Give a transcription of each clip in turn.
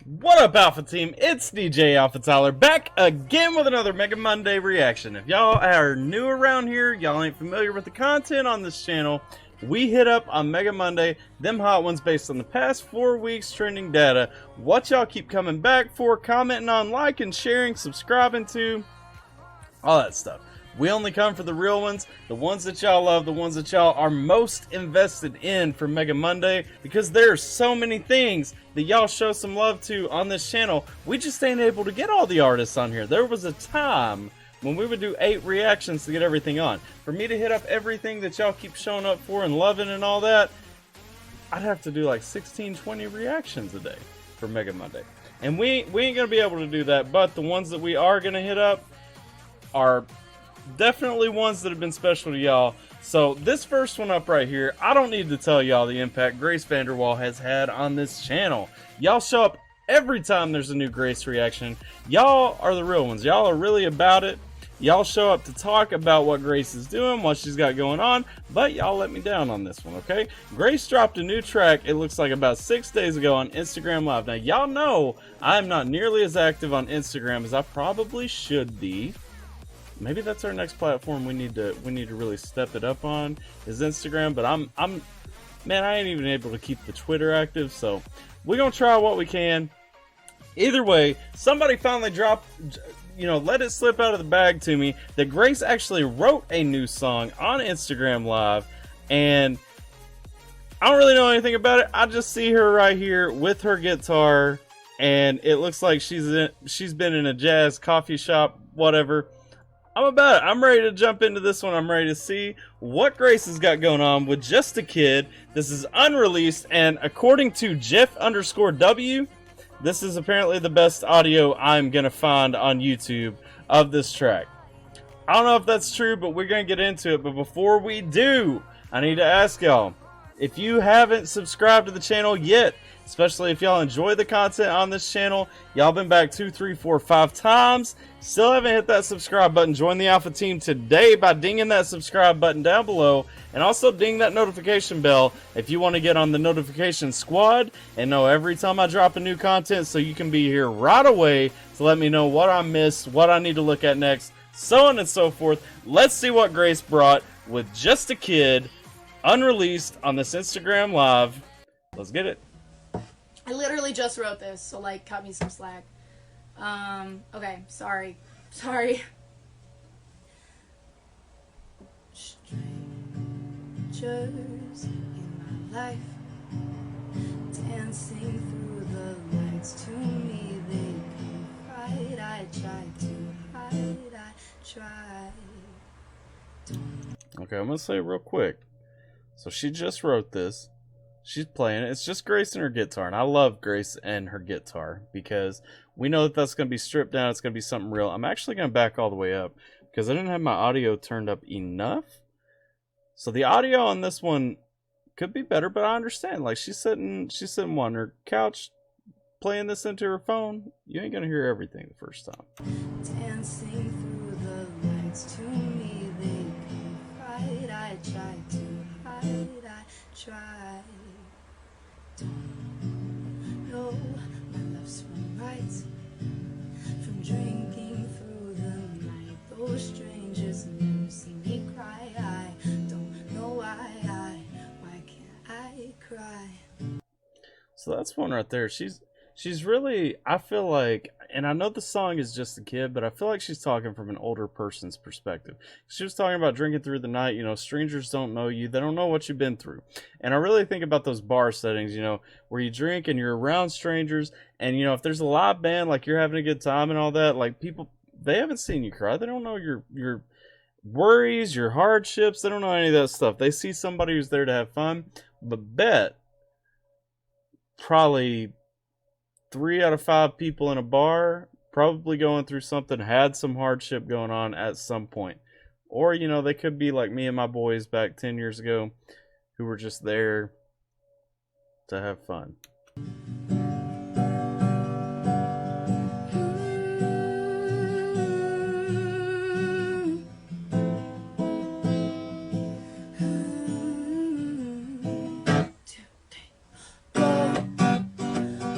What up, Alpha Team? It's DJ AlphaTyler back again with another Mega Monday reaction. If y'all are new around here, y'all ain't familiar with the content on this channel, we hit up on Mega Monday them hot ones based on the past 4 weeks trending data, what y'all keep coming back for, commenting on, liking, sharing, subscribing to, all that stuff. We only come for the real ones, the ones that y'all love, the ones that y'all are most invested in for Mega Monday, because there are so many things that y'all show some love to on this channel. We just ain't able to get all the artists on here. There was a time when we would do 8 reactions to get everything on. For me to hit up everything that y'all keep showing up for and loving and all that, I'd have to do like 16, 20 reactions a day for Mega Monday. And we ain't going to be able to do that, but the ones that we are going to hit up are definitely ones that have been special to y'all. So this first one up right here, I don't need to tell y'all the impact Grace VanderWaal has had on this channel. Y'all show up every time there's a new Grace reaction. Y'all are the real ones. Y'all are really about it. Y'all show up to talk about what Grace is doing, what she's got going on, but y'all let me down on this one, okay? Grace dropped a new track, it looks like about 6 days ago on Instagram Live. Now y'all know I'm not nearly as active on Instagram as I probably should be. Maybe that's our next platform we need to really step it up on, is Instagram. But man, I ain't even able to keep the Twitter active, so we're gonna try what we can. Either way, somebody finally dropped, let it slip out of the bag to me that Grace actually wrote a new song on Instagram Live, and I don't really know anything about it. I just see her right here with her guitar, and it looks like she's been in a jazz coffee shop, whatever. I'm about it. I'm ready to jump into this one. I'm ready to see what Grace has got going on with Just a Kid. This is unreleased, and according to Jeff_W, this is apparently the best audio I'm gonna find on YouTube of this track. I don't know if that's true, but we're gonna get into it. But before we do, I need to ask y'all, if you haven't subscribed to the channel yet, especially if y'all enjoy the content on this channel, y'all been back 2, 3, 4, 5 times, still haven't hit that subscribe button, join the Alpha Team today by dinging that subscribe button down below, and also ding that notification bell if you want to get on the notification squad and know every time I drop a new content, so you can be here right away to let me know what I missed, what I need to look at next, so on and so forth. Let's see what Grace brought with Just a Kid, unreleased on this Instagram Live. Let's get it. I literally just wrote this, so like, cut me some slack. Okay, sorry. Strangers in my life, dancing through the lights to me, they confide. I tried to hide, I tried. Okay, I'm gonna say real quick. So she just wrote this. She's playing it. It's just Grace and her guitar. And I love Grace and her guitar because we know that that's going to be stripped down. It's going to be something real. I'm actually going to back all the way up because I didn't have my audio turned up enough. So the audio on this one could be better, but I understand. Like she's sitting on her couch playing this into her phone. You ain't going to hear everything the first time. Dancing through the lights to me, they confide. I tried to hide, I tried. Don't know my love's from right, from drinking through the night. Those strangers never see me cry. I don't know why can't I cry? So that's one right there. She's really, I feel like, and I know the song is Just a Kid, but I feel like she's talking from an older person's perspective. She was talking about drinking through the night, strangers don't know you, they don't know what you've been through. And I really think about those bar settings, where you drink and you're around strangers, and if there's a live band, like you're having a good time and all that, like people, they haven't seen you cry, they don't know your worries, your hardships, they don't know any of that stuff. They see somebody who's there to have fun, but bet probably 3 out of 5 people in a bar probably going through something, had some hardship going on at some point. Or, they could be like me and my boys back 10 years ago who were just there to have fun.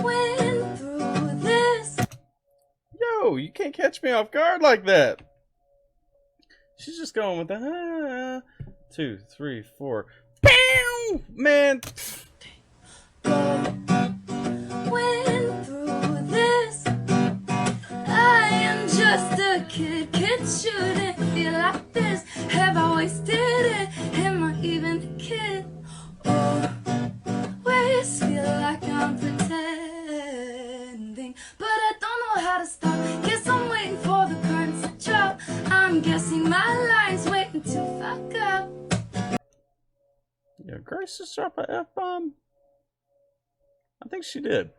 Went through can't catch me off guard like that. She's just going with the 2, 3, 4. Bam! Man. Went through this. I am just a kid. Kids shouldn't feel like this. Have I wasted it? Am I even a kid? Always feel like I'm pretending, but I don't know how to stop. Guess I'm waiting for the curtains to drop. I'm guessing my line's waiting to fuck up. Yeah, Grace just dropped an F-bomb. I think she did.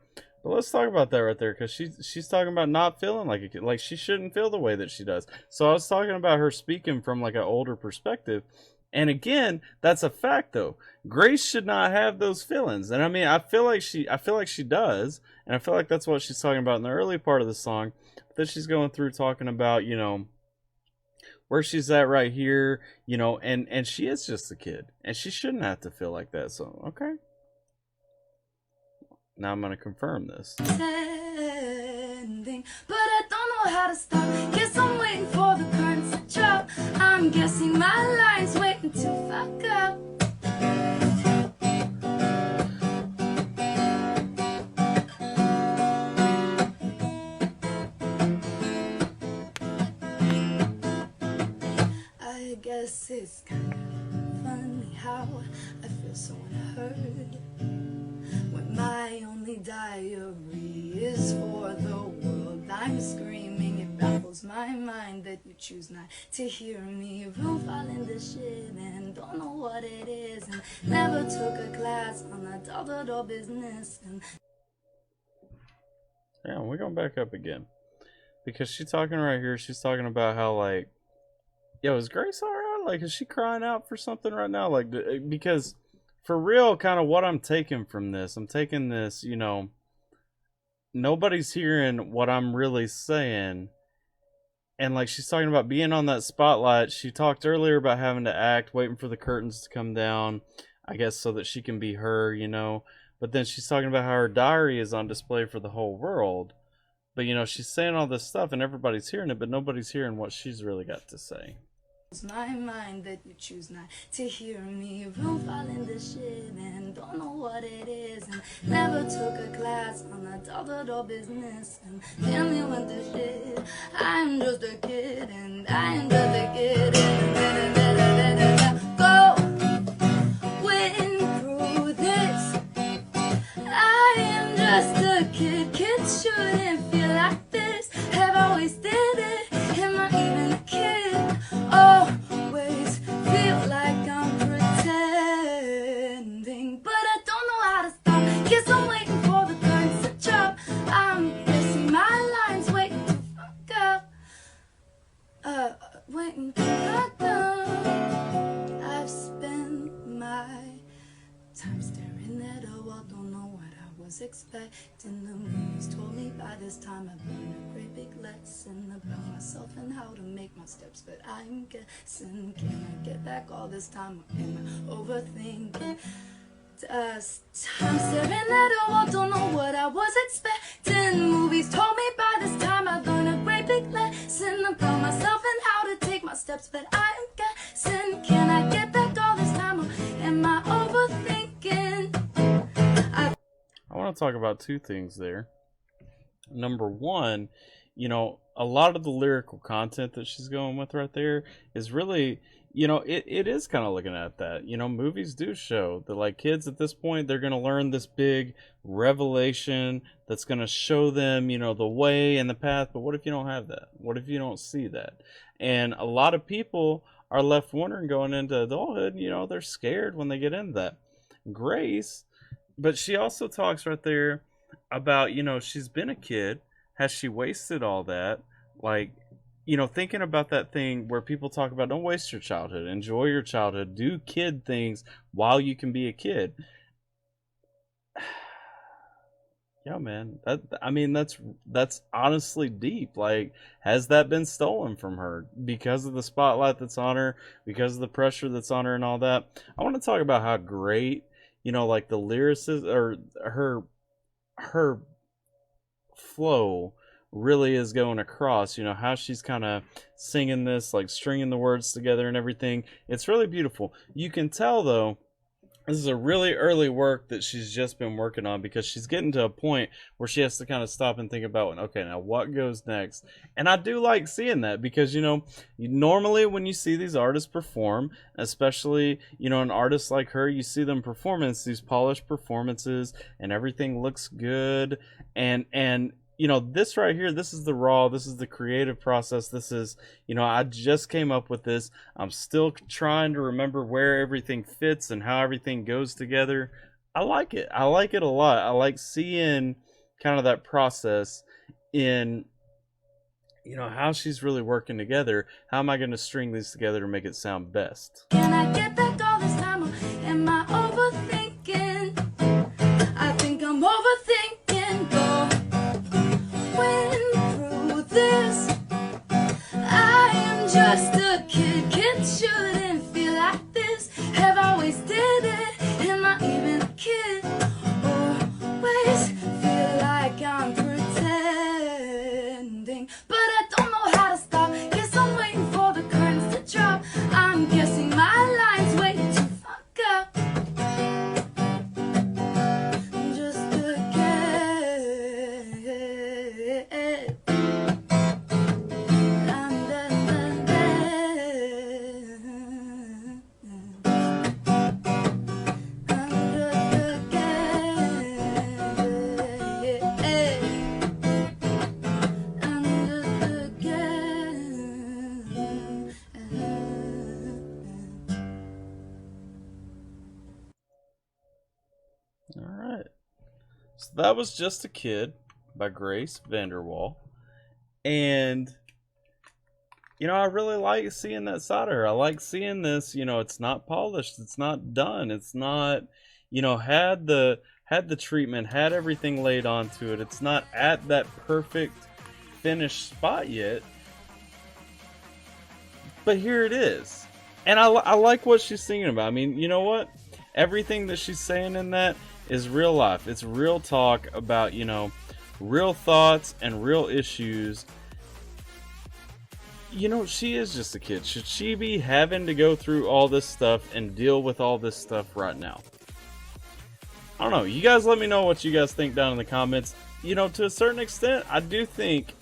But let's talk about that right there, because she's talking about not feeling like a kid. Like, she shouldn't feel the way that she does. So I was talking about her speaking from like an older perspective. And again, that's a fact though. Grace should not have those feelings. And I mean, I feel like she does, and I feel like that's what she's talking about in the early part of the song. That she's going through talking about, you know, where she's at right here, you know, and she is just a kid, and she shouldn't have to feel like that. So, okay. Now I'm going to confirm this. Pretending, but I don't know how to stop. Guess I'm waiting for the curtains to drop. I'm guessing my line's waiting to fuck up. I guess it's kind of funny how I feel so unheard when my only diary is for the world. I'm screaming, it baffles my mind that you choose not to hear me. Room fall into shit and don't know what it is, and never took a class on the door business. And yeah, we're going back up again, because she's talking right here. She's talking about how, like, yo, is Grace alright? Like, is she crying out for something right now? Like, because for real, kind of what I'm taking from this, I'm taking this, you know, nobody's hearing what I'm really saying. And like, she's talking about being on that spotlight. She talked earlier about having to act, waiting for the curtains to come down, I guess, so that she can be her, you know. But then she's talking about how her diary is on display for the whole world. But, you know, she's saying all this stuff and everybody's hearing it, but nobody's hearing what she's really got to say. it's my mind that you choose not to hear me. Room fall into shit and don't know what it is, and never took a class on the door business, and family went to shit. I'm just a kid, and I'm just a kid, and go win through this. I am just a kid. Kids shouldn't feel like this. Have I wasted it? Am I even a kid? Always feel like I'm pretending, but I don't know how to stop. Guess I'm waiting for the curtains to drop. I'm guessing my line's waiting to fuck up. Waiting to fuck up. I've spent my time staring at a wall, don't know what I was expecting. The movies told me by this time I've learned a great big lesson about myself and how to make my steps, but I'm guessing, can I get back all this time, or am I overthinking? I'm staring at a wall, don't know what I was expecting. Movies told me by this time I've learned a great big lesson about myself and how to take my steps, but I'm guessing, can I get back all this time, or am I overthinking? I want to talk about two things there. Number one, you know, a lot of the lyrical content that she's going with right there is really, you know, it is kind of looking at that. You know, movies do show that, like, kids at this point, they're going to learn this big revelation that's going to show them, you know, the way and the path. But what if you don't have that? What if you don't see that? And a lot of people are left wondering going into adulthood, you know, they're scared when they get into that. Grace, but she also talks right there about, you know, she's been a kid. Has she wasted all that? Like, you know, thinking about that thing where people talk about, don't waste your childhood, enjoy your childhood, do kid things while you can be a kid. Yeah, man, that's honestly deep. Like, has that been stolen from her because of the spotlight that's on her, because of the pressure that's on her and all that? I want to talk about how great, you know, like, the lyricist, or her flow really is going across, you know, how she's kind of singing this, like stringing the words together and everything. It's really beautiful. You can tell though, this is a really early work that she's just been working on, because she's getting to a point where she has to kind of stop and think about, okay, now what goes next? And I do like seeing that, because, you know, normally when you see these artists perform, especially, you know, an artist like her, you see them performance, these polished performances, and everything looks good. And you know, this right here, this is the raw, this is the creative process. This is, you know, I just came up with this. I'm still trying to remember where everything fits and how everything goes together. I like it. I like it a lot. I like seeing kind of that process in, you know, how she's really working together. How am I going to string these together to make it sound best? Can I get back all this time, or am I overthinking? I think I'm overthinking, but through this, I am just a kid. Kids shouldn't feel like this. Have always did it. Am I even a kid? Always feel like I'm pretending, but I don't know how to stop. Guess I'm waiting for the curtains to drop. I'm guessing my lines way too fuck up. Just a kid. All right. So that was Just a Kid by Grace VanderWaal. And, you know, I really like seeing that side of her. I like seeing this, you know, it's not polished. It's not done. It's not, you know, had the treatment, had everything laid onto it. It's not at that perfect finished spot yet. But here it is. And I like what she's singing about. I mean, you know what? Everything that she's saying in that is real life. It's real talk about, you know, real thoughts and real issues. You know, she is just a kid. Should she be having to go through all this stuff and deal with all this stuff right now? I don't know. You guys let me know what you guys think down in the comments. You know, to a certain extent, I do think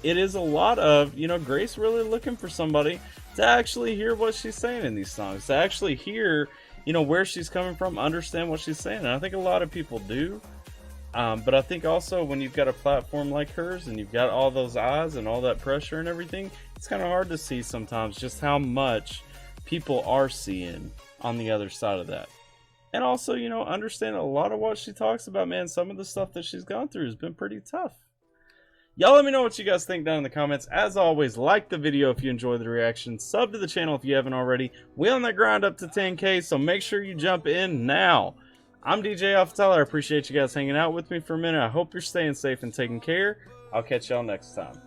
it is a lot of, you know, Grace really looking for somebody to actually hear what she's saying in these songs, to actually hear, you know, where she's coming from, understand what she's saying. And I think a lot of people do. But I think also when you've got a platform like hers and you've got all those eyes and all that pressure and everything, it's kind of hard to see sometimes just how much people are seeing on the other side of that. And also, you know, understand a lot of what she talks about, man. Some of the stuff that she's gone through has been pretty tough. Y'all let me know what you guys think down in the comments. As always, like the video if you enjoy the reaction. Sub to the channel if you haven't already. We on that grind up to 10K, so make sure you jump in now. I'm DJ AlphaTyler. I appreciate you guys hanging out with me for a minute. I hope you're staying safe and taking care. I'll catch y'all next time.